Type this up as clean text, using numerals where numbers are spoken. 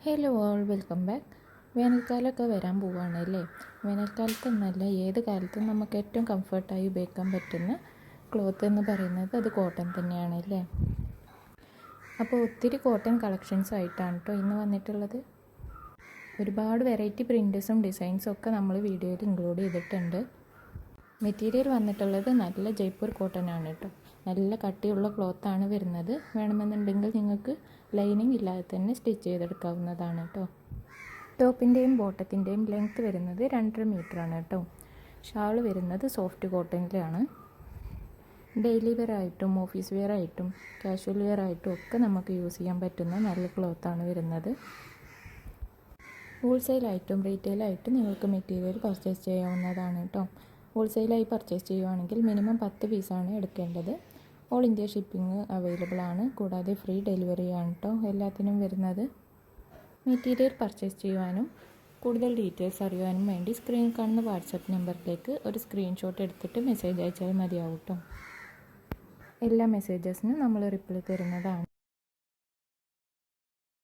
Hello all, welcome back. വേനൽക്കാലമൊക്കെ വരാൻ പോവുകയാണല്ലേ. വേനൽക്കാലത്ത് എന്നല്ല, ഏത് കാലത്തും നമുക്ക് ഏറ്റവും കംഫർട്ടായി ഉപയോഗിക്കാൻ പറ്റുന്ന ക്ലോത്ത് എന്ന് പറയുന്നത് അത് കോട്ടൺ തന്നെയാണല്ലേ. അപ്പോൾ ഒത്തിരി കോട്ടൺ കളക്ഷൻസ് ആയിട്ടാണ് കേട്ടോ ഇന്ന് വന്നിട്ടുള്ളത്. ഒരുപാട് വെറൈറ്റി പ്രിൻറ്റസും ഡിസൈൻസും ഒക്കെ നമ്മൾ വീഡിയോയിൽ ഇൻക്ലൂഡ് ചെയ്തിട്ടുണ്ട്. മെറ്റീരിയൽ വന്നിട്ടുള്ളത് നല്ല ജയ്പൂർ കോട്ടൺ ആണ് കേട്ടോ. നല്ല കട്ടിയുള്ള ക്ലോത്താണ് വരുന്നത്. വേണമെന്നുണ്ടെങ്കിൽ നിങ്ങൾക്ക് ലൈനിങ് ഇല്ലാതെ തന്നെ സ്റ്റിച്ച് ചെയ്തെടുക്കാവുന്നതാണ് കേട്ടോ. ടോപ്പിൻ്റെയും ബോട്ടത്തിൻ്റെയും ലെങ്ത്ത് വരുന്നത് 2.5 മീറ്ററാണ് കേട്ടോ. ഷാൾ വരുന്നത് സോഫ്റ്റ് കോട്ടണിലാണ്. ഡെയിലി വെയർ ആയിട്ടും ഓഫീസ് വെയർ ആയിട്ടും കാഷ്വൽ വെയർ ആയിട്ടും ഒക്കെ നമുക്ക് യൂസ് ചെയ്യാൻ പറ്റുന്ന നല്ല ക്ലോത്താണ് വരുന്നത്. ഹോൾസെയിലായിട്ടും റീറ്റെയിലായിട്ടും നിങ്ങൾക്ക് മെറ്റീരിയൽ പർച്ചേസ് ചെയ്യാവുന്നതാണ് കേട്ടോ. ഹോൾസെയിലായി പർച്ചേസ് ചെയ്യുവാണെങ്കിൽ മിനിമം 10 പീസാണ് എടുക്കേണ്ടത്. ഓൾ ഇന്ത്യ ഷിപ്പിംഗ് അവൈലബിൾ ആണ്. കൂടാതെ ഫ്രീ ഡെലിവറി ആണ് കേട്ടോ എല്ലാത്തിനും വരുന്നത്. മെറ്റീരിയൽ പർച്ചേസ് ചെയ്യുവാനും കൂടുതൽ ഡീറ്റെയിൽസ് അറിയുവാനും വേണ്ടി സ്ക്രീനിൽ കാണുന്ന വാട്സപ്പ് നമ്പറിലേക്ക് ഒരു സ്ക്രീൻഷോട്ട് എടുത്തിട്ട് മെസ്സേജ് അയച്ചാൽ മതിയാവും കേട്ടോ. എല്ലാ മെസ്സേജസിനും നമ്മൾ റിപ്ലൈ തരുന്നതാണ്.